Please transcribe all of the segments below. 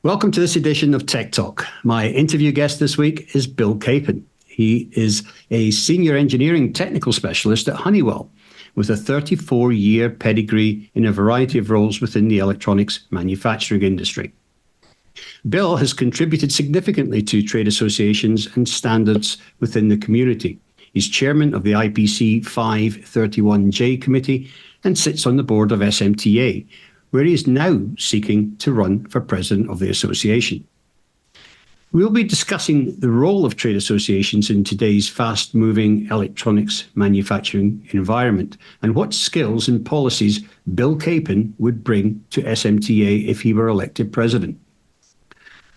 Welcome to this edition of Tech Talk. My interview guest this week is Bill Capen. He is a senior engineering technical specialist at Honeywell with a 34-year pedigree in a variety of roles within the electronics manufacturing industry. Bill has contributed significantly to trade associations and standards within the community. He's chairman of the IPC 531J committee and sits on the board of SMTA, where he is now seeking to run for president of the association. We'll be discussing the role of trade associations in today's fast-moving electronics manufacturing environment and what skills and policies Bill Capen would bring to SMTA if he were elected president.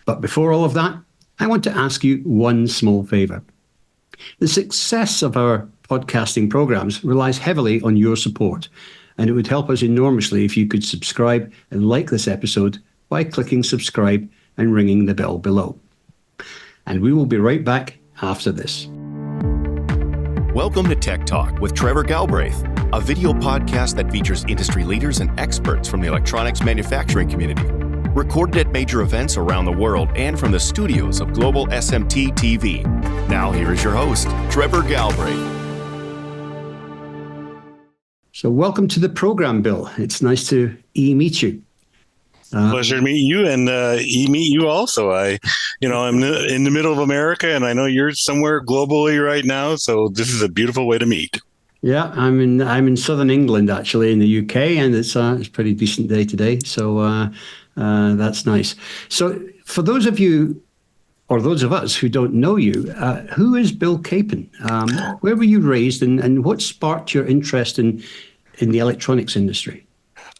But before all of that, I want to ask you one small favor. The success of our podcasting programs relies heavily on your support, and it would help us enormously if you could subscribe and like this episode by clicking subscribe and ringing the bell below. And we will be right back after this. Welcome to Tech Talk with Trevor Galbraith, a video podcast that features industry leaders and experts from the electronics manufacturing community. Recorded at major events around the world and from the studios of Global SMT TV. Now here is your host, Trevor Galbraith. So welcome to the program, Bill. It's nice to meet you. Pleasure to meet you and meet you also. I'm in the middle of America, and I know you're somewhere globally right now. So this is a beautiful way to meet. Yeah, I'm in southern England, actually, in the UK, and it's a pretty decent day today. So that's nice. So for those of you, or those of us who don't know you, who is Bill Capen? Where were you raised, and what sparked your interest in the electronics industry?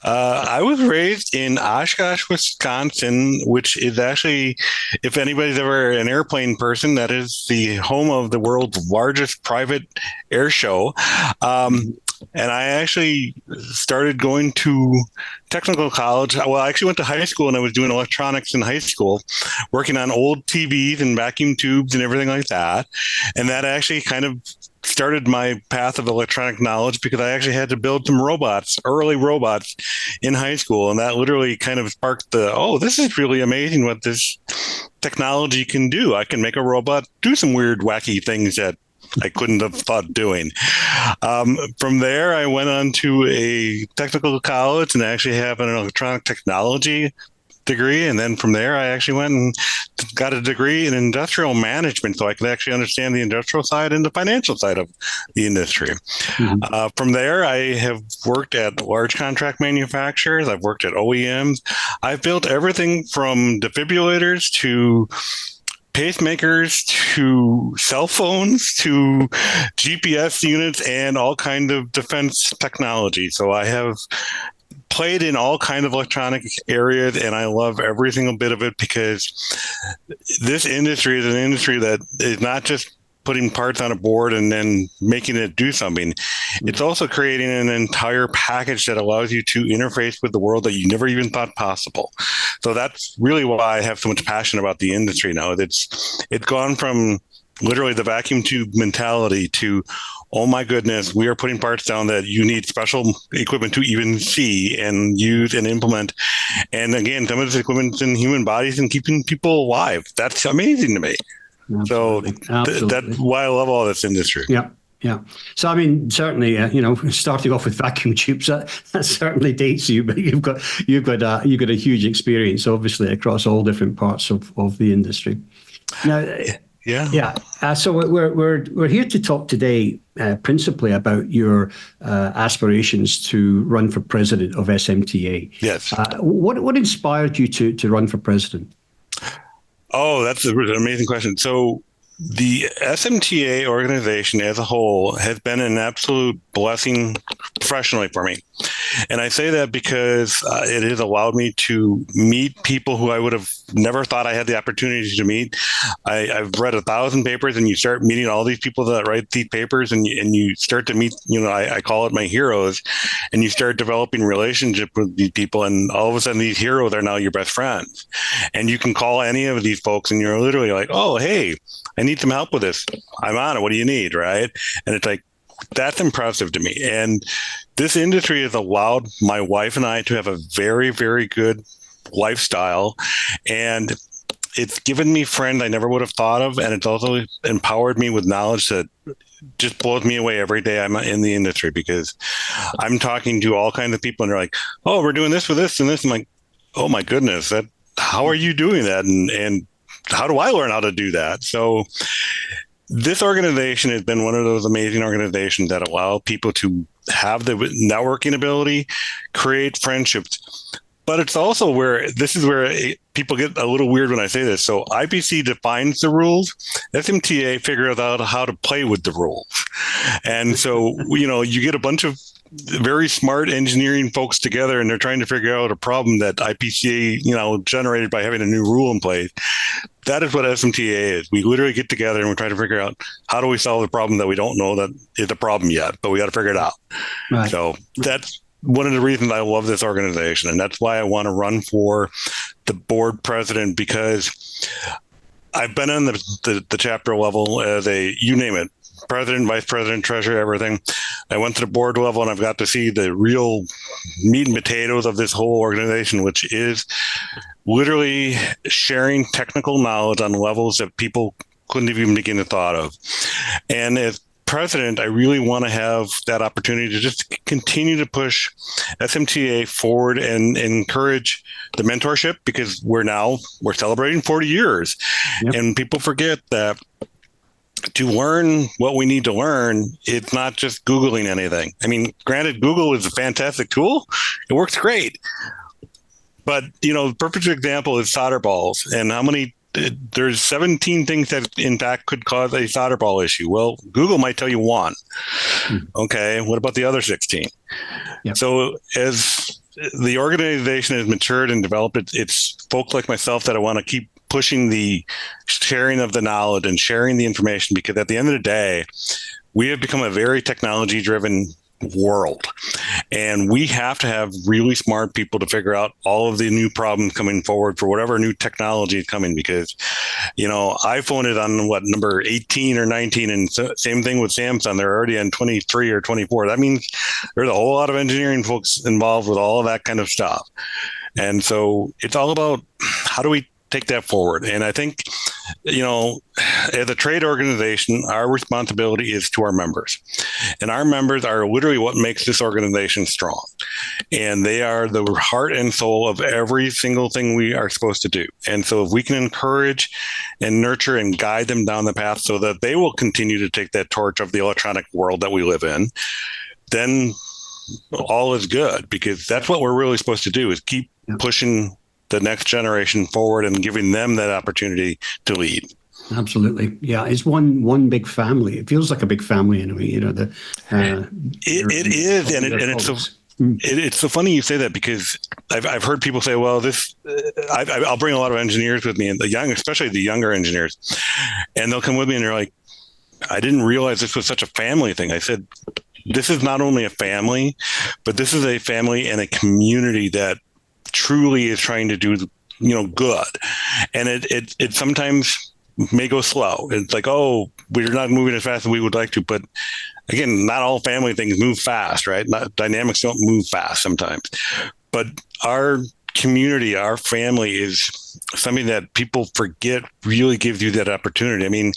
I was raised in Oshkosh, Wisconsin, which is actually, if anybody's ever an airplane person, that is the home of the world's largest private air show. And I actually started going to technical college. Well, I actually went to high school and I was doing electronics in high school, working on old TVs and vacuum tubes and everything like that. And that actually kind of started my path of electronic knowledge because I actually had to build some early robots in high school. And that literally kind of sparked this is really amazing what this technology can do. I can make a robot do some weird, wacky things that I couldn't have thought doing. From there, I went on to a technical college and actually have an electronic technology degree. And then from there, I actually went and got a degree in industrial management so I could actually understand the industrial side and the financial side of the industry. Mm-hmm. From there, I have worked at large contract manufacturers. I've worked at OEMs. I've built everything from defibrillators to pacemakers to cell phones to GPS units and all kinds of defense technology. So I have played in all kinds of electronic areas, and I love every single bit of it because this industry is an industry that is not just putting parts on a board and then making it do something. It's also creating an entire package that allows you to interface with the world that you never even thought possible. So that's really why I have so much passion about the industry now. It's gone from literally the vacuum tube mentality to, oh my goodness, we are putting parts down that you need special equipment to even see and use and implement. And again, some of this equipment's in human bodies and keeping people alive. That's amazing to me. Absolutely. So that's why I love all this industry. Yeah. Yeah. So, I mean, certainly, starting off with vacuum tubes, that certainly dates you, but you've got a huge experience, obviously, across all different parts of the industry. Now, so we're here to talk today principally about your aspirations to run for president of SMTA. Yes. What inspired you to run for president? Oh, that's an amazing question. So the SMTA organization as a whole has been an absolute blessing professionally for me. And I say that because it has allowed me to meet people who I would have never thought I had the opportunity to meet. I've read 1,000 papers, and you start meeting all these people that write these papers, and you start to meet, I call it my heroes, and you start developing relationship with these people, and all of a sudden these heroes are now your best friends. And you can call any of these folks, and you're literally like, oh, hey, I need some help with this. I'm on it. What do you need? Right. And it's like, that's impressive to me. And this industry has allowed my wife and I to have a very, very good lifestyle. And it's given me friends I never would have thought of. And it's also empowered me with knowledge that just blows me away every day I'm in the industry, because I'm talking to all kinds of people and they're like, oh, we're doing this with this and this. I'm like, oh my goodness, how are you doing that? And how do I learn how to do that? So this organization has been one of those amazing organizations that allow people to have the networking ability, create friendships. But it's also where people get a little weird when I say this. So IPC defines the rules. SMTA figures out how to play with the rules. And so, you get a bunch of very smart engineering folks together and they're trying to figure out a problem that IPCA, generated by having a new rule in place. That is what SMTA is. We literally get together and we're trying to figure out how do we solve the problem that we don't know that is a problem yet, but we got to figure it out. Right. So that's one of the reasons I love this organization. And that's why I want to run for the board president, because I've been on the chapter level as you name it, president, vice president, treasurer, everything. I went to the board level and I've got to see the real meat and potatoes of this whole organization, which is literally sharing technical knowledge on levels that people couldn't even begin to thought of. And as president, I really want to have that opportunity to just continue to push SMTA forward and encourage the mentorship, because we're celebrating 40 years. Yep. And people forget that to learn what we need to learn, it's not just Googling anything. I mean, granted, Google is a fantastic tool. It works great. But, the perfect example is solder balls and how many there's 17 things that in fact could cause a solder ball issue. Well, Google might tell you one. Okay. What about the other 16? Yep. So as the organization has matured and developed, it's folks like myself that I want to keep pushing the sharing of the knowledge and sharing the information, because at the end of the day, we have become a very technology driven world. And we have to have really smart people to figure out all of the new problems coming forward for whatever new technology is coming, because, iPhone is on number 18 or 19, and same thing with Samsung. They're already on 23 or 24. That means there's a whole lot of engineering folks involved with all of that kind of stuff. And so it's all about how do we take that forward. And I think, as a trade organization, our responsibility is to our members. And our members are literally what makes this organization strong. And they are the heart and soul of every single thing we are supposed to do. And so if we can encourage and nurture and guide them down the path so that they will continue to take that torch of the electronic world that we live in, then all is good, because that's what we're really supposed to do, is keep pushing the next generation forward and giving them that opportunity to lead. Absolutely. Yeah. It's one big family. It feels like a big family in a way, it is. And it's so funny you say that, because I've heard people say, well, I'll bring a lot of engineers with me, and especially the younger engineers, and they'll come with me and they're like, I didn't realize this was such a family thing. I said, this is not only a family, but this is a family and a community that truly is trying to do, good. And it sometimes may go slow. It's like, oh, we're not moving as fast as we would like to. But again, not all family things move fast, right? Dynamics don't move fast sometimes. But our community, our family is something that people forget really gives you that opportunity. I mean,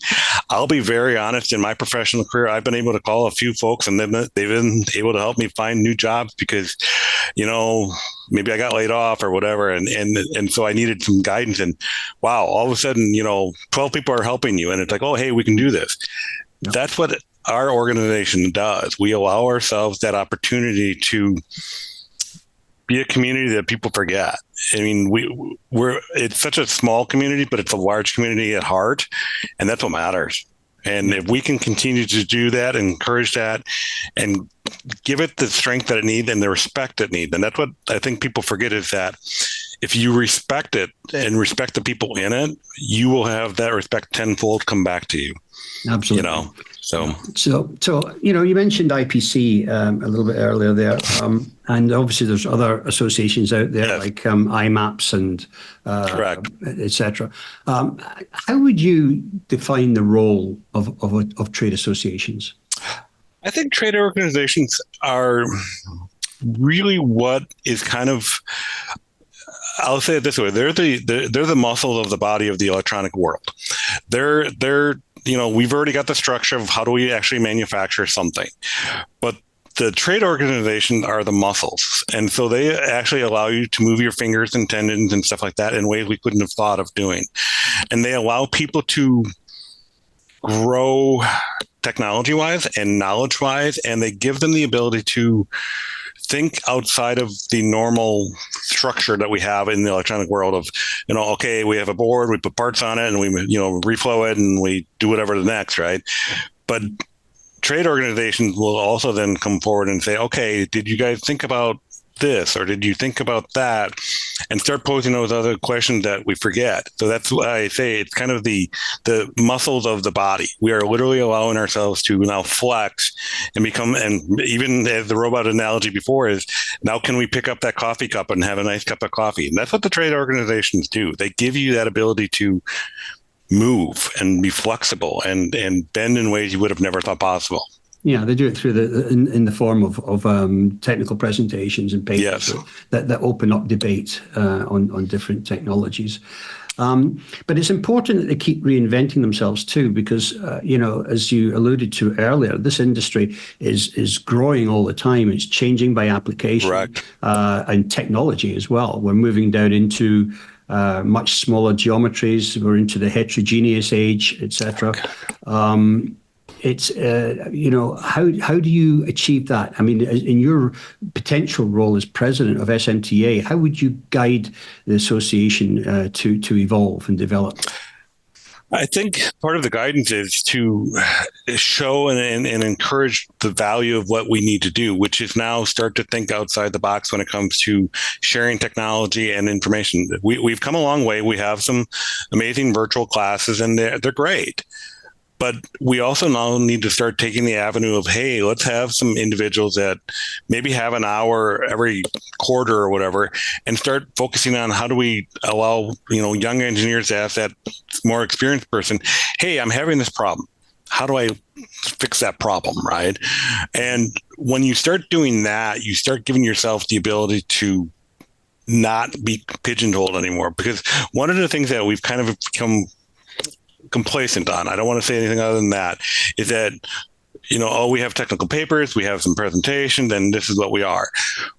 I'll be very honest, in my professional career, I've been able to call a few folks and they've been able to help me find new jobs because, maybe I got laid off or whatever. And so I needed some guidance, and wow, all of a sudden, 12 people are helping you. And it's like, oh, hey, we can do this. Yep. That's what our organization does. We allow ourselves that opportunity to be a community that people forget. I mean, it's such a small community, but it's a large community at heart, and that's what matters. And if we can continue to do that, encourage that, and give it the strength that it needs and the respect it needs, and that's what I think people forget, is that if you respect it and respect the people in it, you will have that respect tenfold come back to you. Absolutely. So you mentioned IPC a little bit earlier there, and obviously there's other associations out there, like IMAPS and etc. How would you define the role of trade associations? I think trade organizations are really what is kind of I'll say it this way: they're the muscles of the body of the electronic world. They're we've already got the structure of how do we actually manufacture something, but the trade organizations are the muscles. And so they actually allow you to move your fingers and tendons and stuff like that in ways we couldn't have thought of doing. And they allow people to grow technology wise and knowledge wise, and they give them the ability to think outside of the normal structure that we have in the electronic world of, okay, we have a board, we put parts on it, and we, reflow it, and we do whatever the next, right? But trade organizations will also then come forward and say, okay, did you guys think about this, or did you think about that, and start posing those other questions that we forget. So that's why I say it's kind of the muscles of the body. We are literally allowing ourselves to now flex and become, and even as the robot analogy before is, now can we pick up that coffee cup and have a nice cup of coffee? And that's what the trade organizations do. They give you that ability to move and be flexible and bend in ways you would have never thought possible. Yeah, they do it through in the form of technical presentations and papers. Yes. that open up debate on different technologies. But it's important that they keep reinventing themselves too, because as you alluded to earlier, this industry is growing all the time. It's changing by application. Correct. And technology as well. We're moving down into much smaller geometries. We're into the heterogeneous age, etc. It's how do you achieve that? I mean, in your potential role as president of SMTA, how would you guide the association to evolve and develop? I think part of the guidance is to show and encourage the value of what we need to do, which is now start to think outside the box when it comes to sharing technology and information. We've come a long way. We have some amazing virtual classes, and they're great. But we also now need to start taking the avenue of, hey, let's have some individuals that maybe have an hour every quarter or whatever, and start focusing on how do we allow, young engineers to ask that more experienced person, hey, I'm having this problem. How do I fix that problem, right? And when you start doing that, you start giving yourself the ability to not be pigeonholed anymore. Because one of the things that we've kind of become complacent on, I don't want to say anything other than that, is that, we have technical papers, we have some presentations, and this is what we are.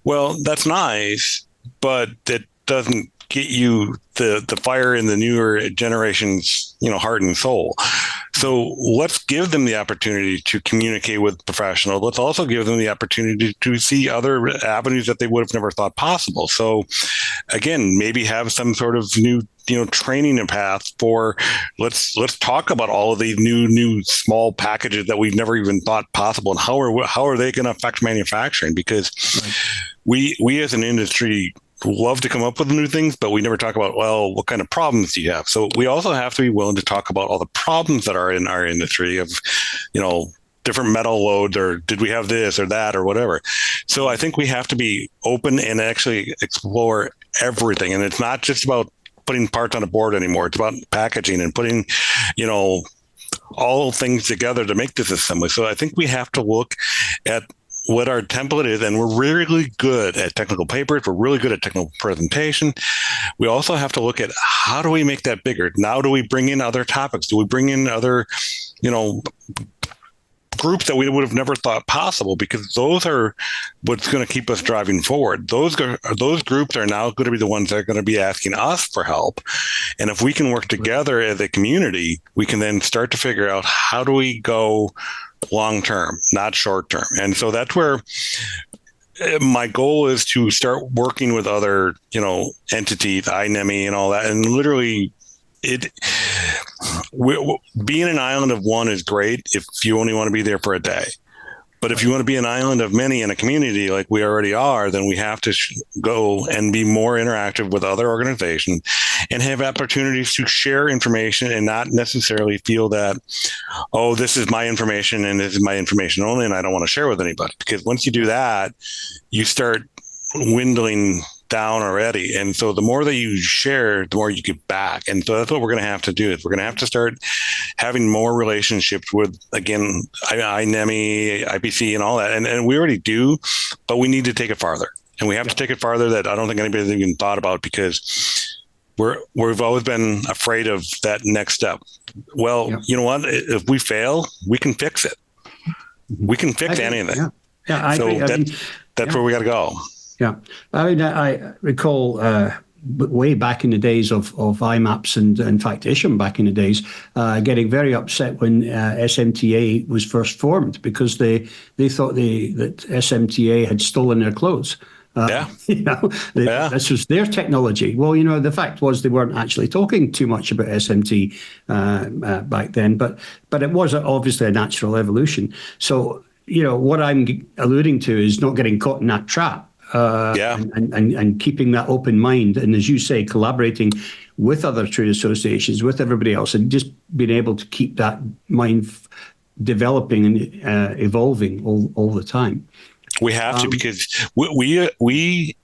Well, that's nice, but that doesn't get you the fire in the newer generation's, heart and soul. So let's give them the opportunity to communicate with professionals. Let's also give them the opportunity to see other avenues that they would have never thought possible. So again, maybe have some sort of new training and path for let's talk about all of these new small packages that we've never even thought possible, and how are they going to affect manufacturing? Because we as an industry love to come up with new things, but we never talk about, well, what kind of problems do you have? So we also have to be willing to talk about all the problems that are in our industry of, different metal loads, or did we have this or that or whatever. So I think we have to be open and actually explore everything. And it's not just about putting parts on a board anymore. It's about packaging and putting, all things together to make this assembly. So I think we have to look at what our template is, and we're really good at technical papers. We're really good at technical presentation. We also have to look at how do we make that bigger? Now, do we bring in other topics? Do we bring in other, groups that we would have never thought possible? Because those are what's going to keep us driving forward. Those groups are now going to be the ones that are going to be asking us for help. And if we can work together as a community, we can then start to figure out how do we go long-term, not short-term. And so that's where my goal is to start working with other, entities, INEMI and all that. And literally being an island of one is great if you only want to be there for a day. But if you want to be an island of many in a community like we already are, then we have to go and be more interactive with other organizations and have opportunities to share information and not necessarily feel that, oh, this is my information and this is my information only, and I don't want to share with anybody. Because once you do that, you start dwindling down already. And so the more that you share, the more you get back. And so that's what we're going to have to do. Is we're going to have to start having more relationships with, again, INEMI, IPC and all that. And we already do, but we need to take it farther. And we have to take it farther that I don't think anybody's even thought about, because we've always been afraid of that next step. Well, you know what? If we fail, we can fix it. We can fix anything. Yeah, I agree. That's where we got to go. Yeah. I mean, I recall way back in the days of IMAPS and, in fact, ISHM back in the days, getting very upset when SMTA was first formed, because they thought that SMTA had stolen their clothes. This was their technology. Well, the fact was they weren't actually talking too much about SMT back then, but it was obviously a natural evolution. So, what I'm alluding to is not getting caught in that trap. And keeping that open mind, and as you say, collaborating with other trade associations, with everybody else, and just being able to keep that mind developing and evolving all the time. We have to, because we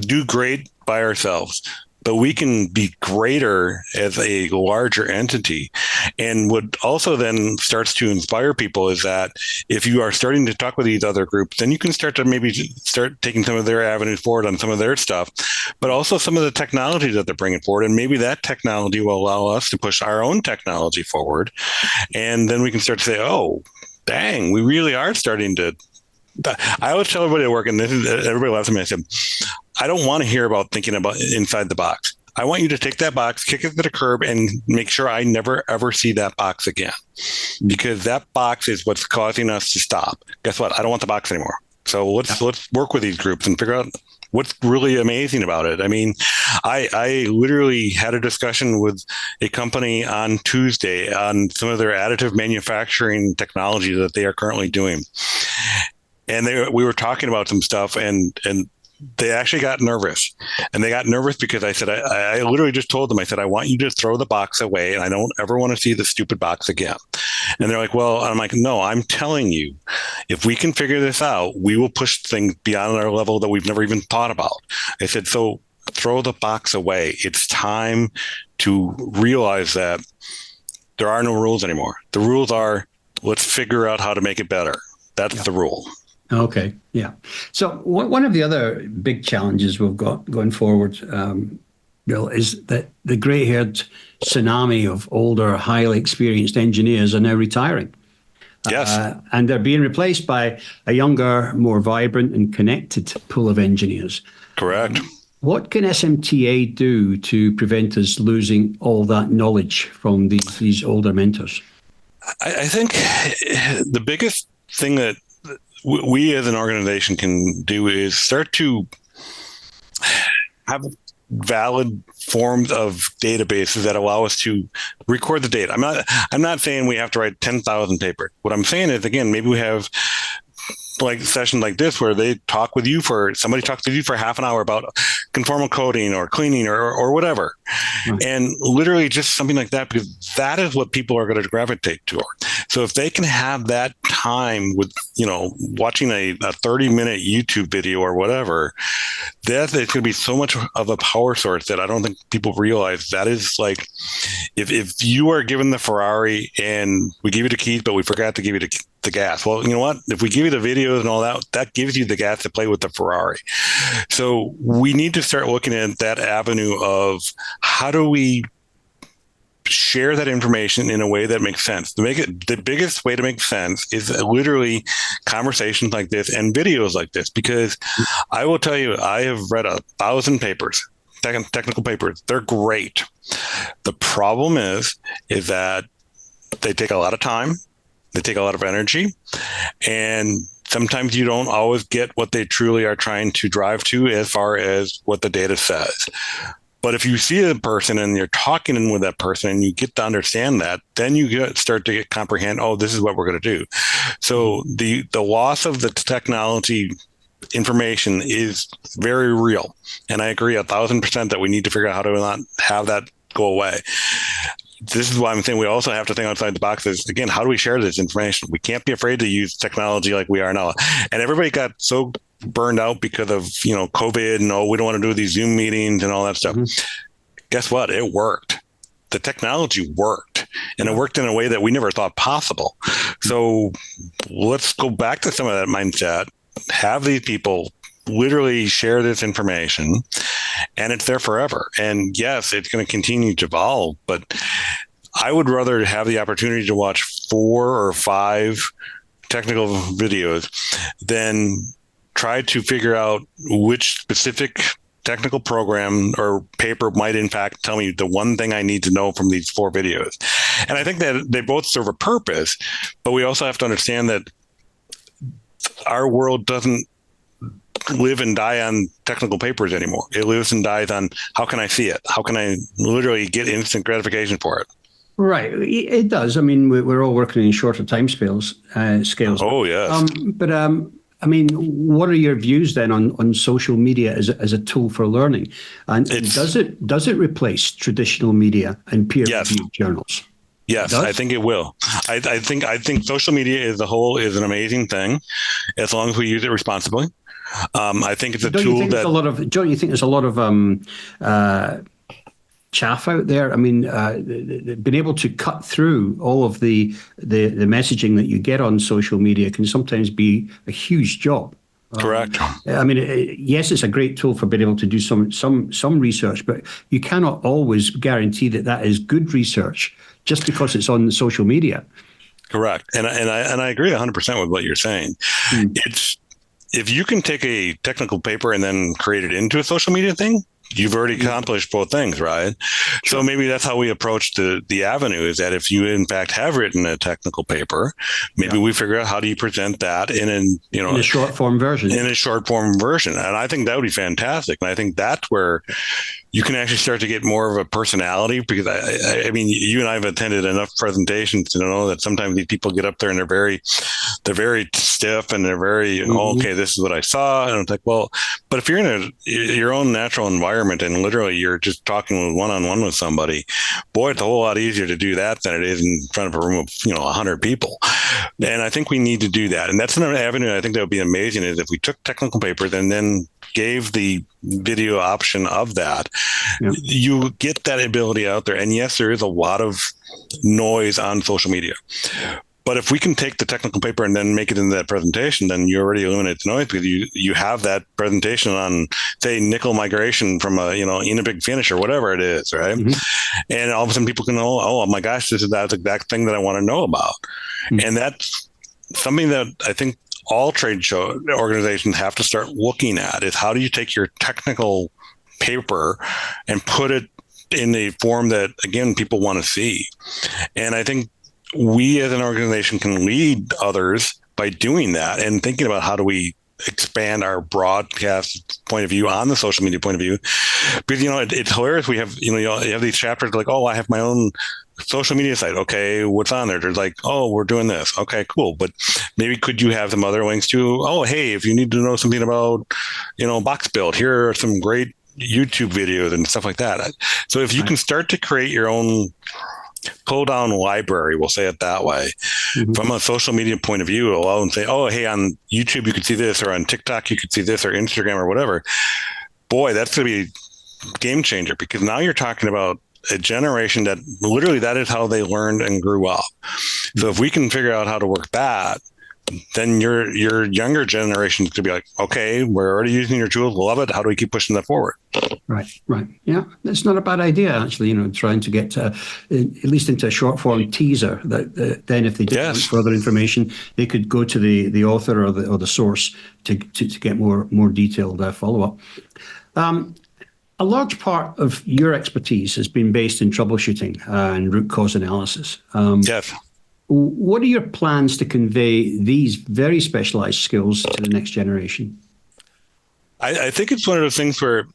do great by ourselves, but we can be greater as a larger entity. And what also then starts to inspire people is that if you are starting to talk with these other groups, then you can start to maybe start taking some of their avenues forward on some of their stuff, but also some of the technology that they're bringing forward. And maybe that technology will allow us to push our own technology forward. And then we can start to say, oh, dang, we really are starting to. I always tell everybody at work, and everybody laughs at me, I said, I don't want to hear about thinking about inside the box. I want you to take that box, kick it to the curb, and make sure I never, ever see that box again. Because that box is what's causing us to stop. Guess what? I don't want the box anymore. So let's work with these groups and figure out what's really amazing about it. I mean, I literally had a discussion with a company on Tuesday on some of their additive manufacturing technology that they are currently doing. And we were talking about some stuff, and they actually got nervous. And they got nervous because I said, I literally just told them, I said, I want you to throw the box away, and I don't ever want to see the stupid box again. And they're like, well, I'm like, no, I'm telling you, if we can figure this out, we will push things beyond our level that we've never even thought about. I said, so throw the box away. It's time to realize that there are no rules anymore. The rules are, let's figure out how to make it better. That's the rule. Okay, yeah. So one of the other big challenges we've got going forward, Bill, is that the grey-haired tsunami of older, highly experienced engineers are now retiring. Yes. And they're being replaced by a younger, more vibrant and connected pool of engineers. Correct. What can SMTA do to prevent us losing all that knowledge from these older mentors? I think the biggest thing that we as an organization can do is start to have valid forms of databases that allow us to record the data. I'm not saying we have to write 10,000 papers. What I'm saying is, again, maybe we have like a session like this where somebody talks with you for half an hour about conformal coding or cleaning or whatever. And literally just something like that, because that is what people are going to gravitate toward. So if they can have that time with, watching a 30-minute YouTube video or whatever, that is going to be so much of a power source that I don't think people realize. That is like, if you are given the Ferrari and we give you the keys, but we forgot to give you the gas. Well, you know what? If we give you the videos and all that gives you the gas to play with the Ferrari. So we need to start looking at that avenue of how do we share that information in a way that makes sense. The biggest way to make sense is literally conversations like this and videos like this, because I will tell you, I have read 1,000 papers, technical papers. They're great. The problem is that they take a lot of time. They take a lot of energy, and sometimes you don't always get what they truly are trying to drive to as far as what the data says. But if you see a person and you're talking with that person and you get to understand that, then you start to comprehend, oh, this is what we're going to do. So the loss of the technology information is very real. And I agree 1,000% that we need to figure out how to not have that go away. This is why I'm saying we also have to think outside the box. Is, again, how do we share this information? We can't be afraid to use technology like we are now. And everybody got so burned out because of, COVID and, we don't want to do these Zoom meetings and all that stuff. Guess what? It worked. The technology worked, and it worked in a way that we never thought possible. So let's go back to some of that mindset, have these people literally share this information, and it's there forever. And yes, it's going to continue to evolve, but I would rather have the opportunity to watch 4 or 5 technical videos than try to figure out which specific technical program or paper might in fact tell me the one thing I need to know from these 4 videos. And I think that they both serve a purpose, but we also have to understand that our world doesn't live and die on technical papers anymore. It lives and dies on how can I see it? How can I literally get instant gratification for it? Right, it does. I mean, we're all working in shorter time scales. Oh, yes. I mean, what are your views then on social media as a tool for learning? And does it replace traditional media and peer-reviewed journals? Yes, I think it will. I think social media as a whole is an amazing thing, as long as we use it responsibly. I think it's a tool that. Don't you think there's a lot of chaff out there? I mean, being able to cut through all of the messaging that you get on social media can sometimes be a huge job. Correct. I mean, yes, it's a great tool for being able to do some research, but you cannot always guarantee that is good research just because it's on social media. Correct. And I agree 100% with what you're saying. It's, if you can take a technical paper and then create it into a social media thing, you've already accomplished both things, right? Sure. So maybe that's how we approach the avenue, is that if you in fact have written a technical paper, maybe we figure out how do you present that in a short form version. In a short form version. And I think that would be fantastic. And I think that's where you can actually start to get more of a personality, because I mean, you and I have attended enough presentations to know that sometimes these people get up there and they're very stiff and they're very, okay, this is what I saw. And it's like, well, but if you're in your own natural environment and literally you're just talking one-on-one with somebody, boy, it's a whole lot easier to do that than it is in front of a room of, 100 people. And I think we need to do that. And that's another avenue I think that would be amazing, is if we took technical papers and then gave the video option of that, you get that ability out there. And yes, there is a lot of noise on social media. But if we can take the technical paper and then make it into that presentation, then you already eliminate the noise, because you have that presentation on, say, nickel migration from a, in a big finish or whatever it is, right? And all of a sudden people can know, oh my gosh, that's the exact thing that I want to know about. And that's something that I think all trade show organizations have to start looking at, is how do you take your technical paper and put it in a form that, again, people want to see. And I think we as an organization can lead others by doing that and thinking about how do we expand our broadcast point of view on the social media point of view. Because, it's hilarious. We have, you have these chapters like, oh, I have my own social media site. Okay, what's on there? There's like, oh, we're doing this. Okay, cool. But maybe could you have some other links to, oh, hey, if you need to know something about, box build, here are some great YouTube videos and stuff like that. So if you can start to create your own pull down library, we'll say it that way, from a social media point of view, allow and say, oh, hey, on YouTube you could see this, or on TikTok you could see this, or Instagram or whatever. Boy, that's going to be a game changer, because now you're talking about a generation that literally that is how they learned and grew up. So if we can figure out how to work that, then your younger generation could be like, okay, we're already using your tools, love it. How do we keep pushing that forward? Right. Yeah, that's not a bad idea, actually, trying to get at least into a short form teaser that then if they did want further information, they could go to the author or the source to get more detailed follow-up. A large part of your expertise has been based in troubleshooting and root cause analysis. Yes. What are your plans to convey these very specialized skills to the next generation? I think it's one of those things where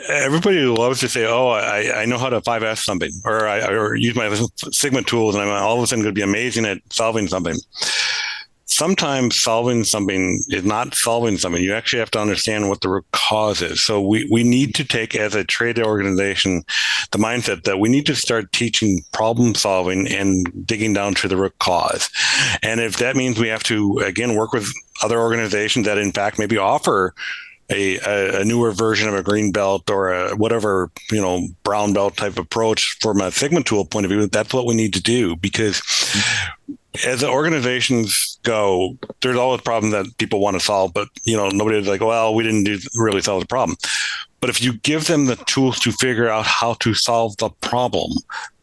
everybody loves to say, oh, I know how to 5S something, or use my Sigma tools, and I'm all of a sudden going to be amazing at solving something. Sometimes solving something is not solving something. You actually have to understand what the root cause is. So we need to take, as a trade organization, the mindset that we need to start teaching problem solving and digging down to the root cause. And if that means we have to, again, work with other organizations that in fact maybe offer a newer version of a green belt or a whatever, brown belt type approach from a Sigma tool point of view, that's what we need to do. Because as organizations go, there's always problems that people want to solve, but nobody's like, well, we didn't really solve the problem. But if you give them the tools to figure out how to solve the problem,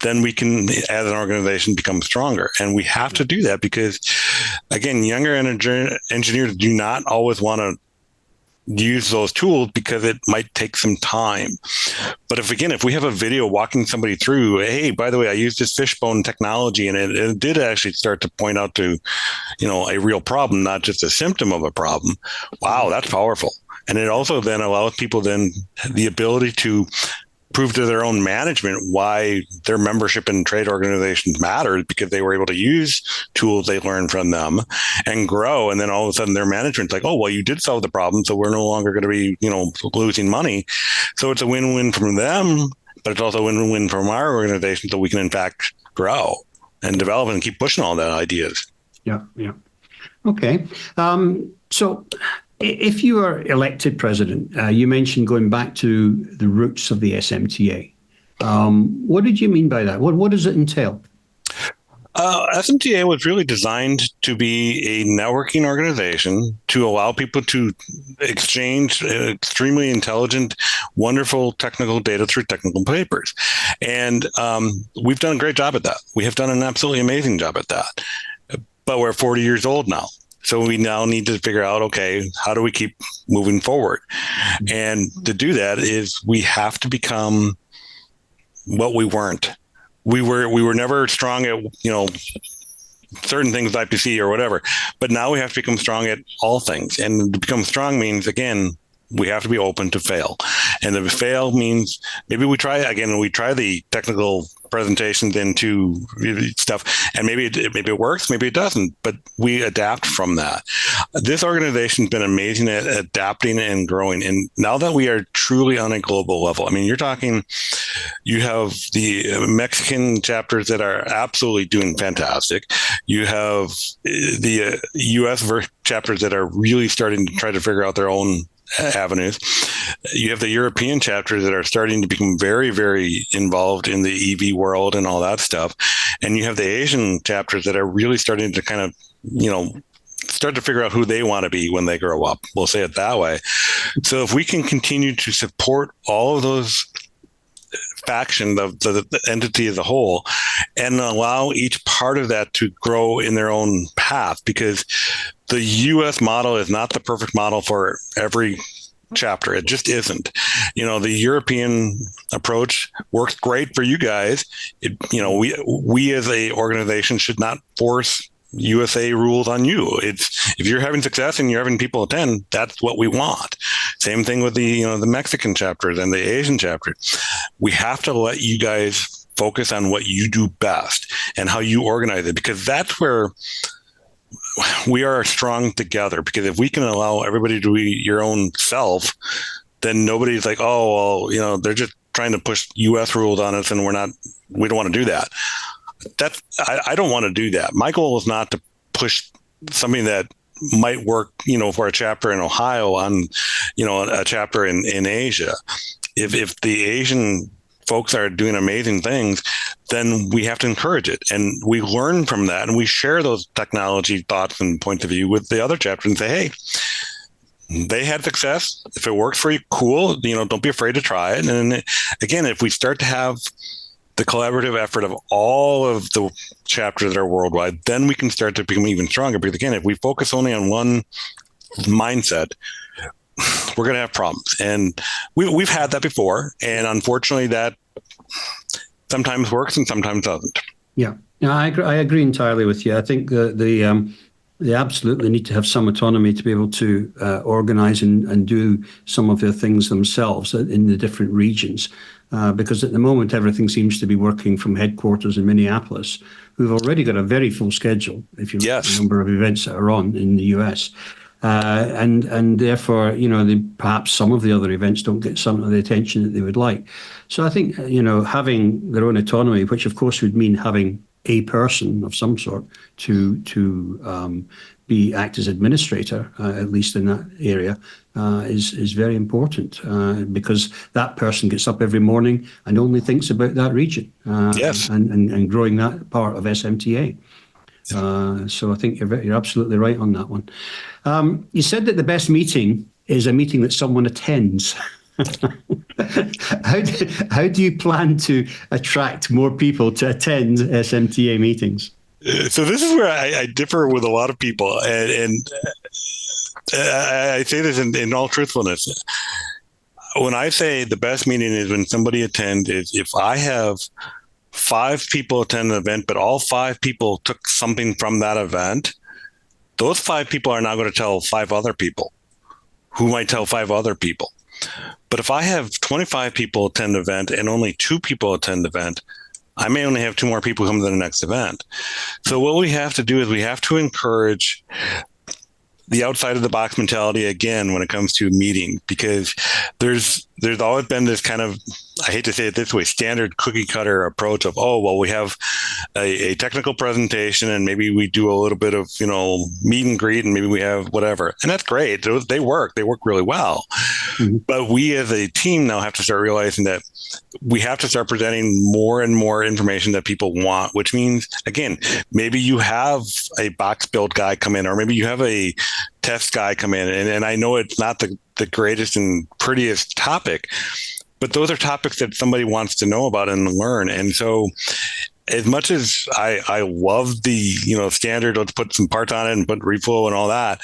then we can, as an organization, become stronger. And we have to do that because, again, younger engineers do not always want to use those tools because it might take some time. But if we have a video walking somebody through, hey, by the way, I used this fishbone technology and it did actually start to point out to, a real problem, not just a symptom of a problem. Wow, that's powerful. And it also then allows people then the ability to prove to their own management why their membership in trade organizations matters, because they were able to use tools they learned from them and grow. And then all of a sudden their management's like, oh, well, you did solve the problem, so we're no longer going to be, losing money. So it's a win-win from them, but it's also a win-win from our organization, so we can in fact grow and develop and keep pushing all that ideas. Yeah. Okay. So if you are elected president, you mentioned going back to the roots of the SMTA. What did you mean by that? What does it entail? SMTA was really designed to be a networking organization to allow people to exchange extremely intelligent, wonderful technical data through technical papers. And we've done a great job at that. We have done an absolutely amazing job at that. But we're 40 years old now. So we now need to figure out, okay, how do we keep moving forward? And to do that is we have to become what we weren't. We were never strong at, certain things like IPC or whatever, but now we have to become strong at all things. And to become strong means, again, we have to be open to fail. And to fail means maybe we try the technical presentations into stuff, and maybe it works, maybe it doesn't, but we adapt from that. This organization's been amazing at adapting and growing. And now that we are truly on a global level, I mean, you have the Mexican chapters that are absolutely doing fantastic. You have the US chapters that are really starting to try to figure out their own avenues. You have the European chapters that are starting to become very, very involved in the EV world and all that stuff. And you have the Asian chapters that are really starting to kind of, start to figure out who they want to be when they grow up. We'll say it that way. So if we can continue to support all of those factions of the entity as a whole and allow each part of that to grow in their own path, because the U.S. model is not the perfect model for every chapter. It just isn't. The European approach works great for you guys. We as a organization should not force USA rules on you. If you're having success and you're having people attend, that's what we want. Same thing with the Mexican chapters and the Asian chapters. We have to let you guys focus on what you do best and how you organize it, because that's where we are strong together. Because if we can allow everybody to be your own self, then nobody's like, oh, well, they're just trying to push US rules on us and we don't want to do that. I don't want to do that. My goal is not to push something that might work, for a chapter in Ohio on, a chapter in Asia. If the Asian folks are doing amazing things, then we have to encourage it. And we learn from that, and we share those technology thoughts and points of view with the other chapters and say, hey, they had success. If it works for you, cool. Don't be afraid to try it. And again, if we start to have the collaborative effort of all of the chapters that are worldwide, then we can start to become even stronger. Because again, if we focus only on one mindset, we're going to have problems. And we've had that before. And unfortunately, that sometimes works and sometimes doesn't. Yeah, I agree entirely with you. I think they absolutely need to have some autonomy to be able to organize and do some of their things themselves in the different regions. Because at the moment, everything seems to be working from headquarters in Minneapolis, who've already got a very full schedule, if you look at the number of events that are on in the US. And therefore, perhaps some of the other events don't get some of the attention that they would like. So I think, having their own autonomy, which of course would mean having a person of some sort to act as administrator, at least in that area, is very important, because that person gets up every morning and only thinks about that region and growing that part of SMTA. So I think you're absolutely right on that one. You said that the best meeting is a meeting that someone attends. How do you plan to attract more people to attend SMTA meetings? So this is where I differ with a lot of people, and I say this in all truthfulness. When I say the best meeting is when somebody attends, is if I have 5 people attend an event, but all 5 people took something from that event, those 5 people are now going to tell 5 other people, who might tell 5 other people. But if I have 25 people attend an event and only 2 people attend the event, I may only have 2 more people come to the next event. So what we have to do is we have to encourage the outside of the box mentality again when it comes to meeting, because there's always been this kind of, I hate to say it this way, standard cookie cutter approach of, oh, well, we have a technical presentation and maybe we do a little bit of, meet and greet and maybe we have whatever. And that's great. They work really well. Mm-hmm. But we as a team now have to start realizing that we have to start presenting more and more information that people want, which means, again, maybe you have a box build guy come in, or maybe you have a test guy come in. And I know it's not the greatest and prettiest topic, but those are topics that somebody wants to know about and learn. And so as much as I love the, standard, let's put some parts on it and put reflow and all that,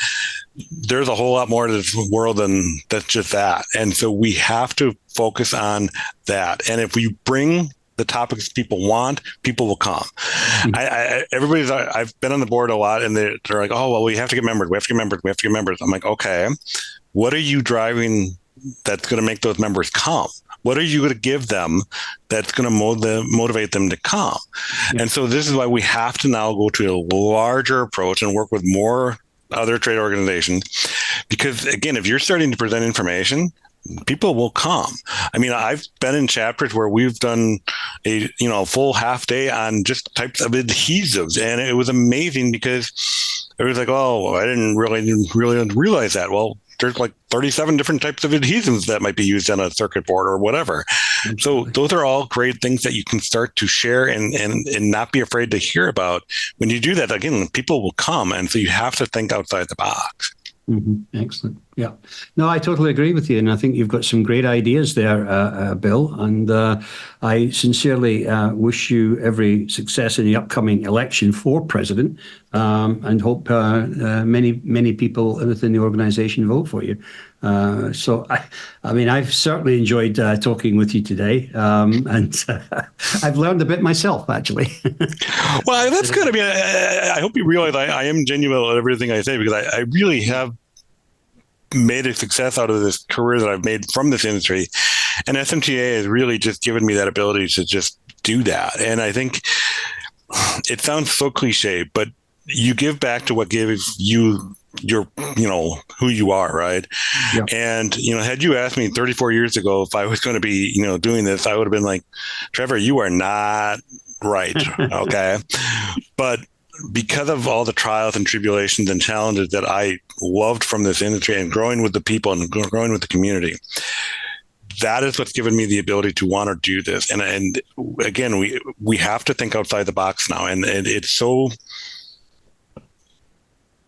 there's a whole lot more to this world than that's just that. And so we have to focus on that. And if we bring the topics people want, people will come. Mm-hmm. I've been on the board a lot, and they're like, oh, well, we have to get members. We have to get members. We have to get members. I'm like, okay, what are you driving that's going to make those members come? What are you going to give them that's going to motivate them to come? Yeah. And so this is why we have to now go to a larger approach and work with more other trade organizations. Because again, if you're starting to present information, people will come. I mean, I've been in chapters where we've done a full half day on just types of adhesives, and it was amazing because it was like, oh, I didn't really realize that. Well, there's like 37 different types of adhesives that might be used on a circuit board or whatever. Absolutely. So those are all great things that you can start to share and not be afraid to hear about. When you do that, again, people will come. And so you have to think outside the box. Mm-hmm. Excellent. Yeah. No, I totally agree with you. And I think you've got some great ideas there, Bill. And I sincerely wish you every success in the upcoming election for president, and hope many people within the organization vote for you. So, I mean, I've certainly enjoyed talking with you today. And I've learned a bit myself, actually. Well, that's good. I mean, I hope you realize I am genuine at everything I say, because I really have made a success out of this career that I've made from this industry. And SMTA has really just given me that ability to just do that. And I think it sounds so cliche, but you give back to what gives you your, who you are, right? Yeah. And, had you asked me 34 years ago if I was going to be, doing this, I would have been like, Trevor, you are not right. Okay. But because of all the trials and tribulations and challenges that I loved from this industry and growing with the people and growing with the community, that is what's given me the ability to want to do this. And again, we have to think outside the box now. And it's so,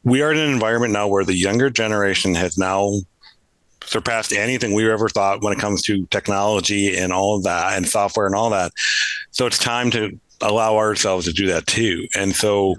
we are in an environment now where the younger generation has now surpassed anything we ever thought when it comes to technology and all of that and software and all that. So it's time to allow ourselves to do that too. And so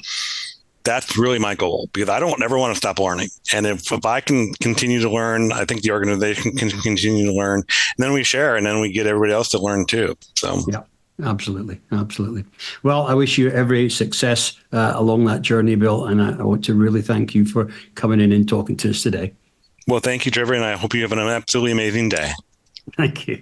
that's really my goal, because I don't ever want to stop learning. And if I can continue to learn, I think the organization can continue to learn, and then we share, and then we get everybody else to learn too. So yeah. Absolutely. Absolutely. Well, I wish you every success along that journey, Bill. And I want to really thank you for coming in and talking to us today. Well, thank you, Trevor. And I hope you have an absolutely amazing day. Thank you.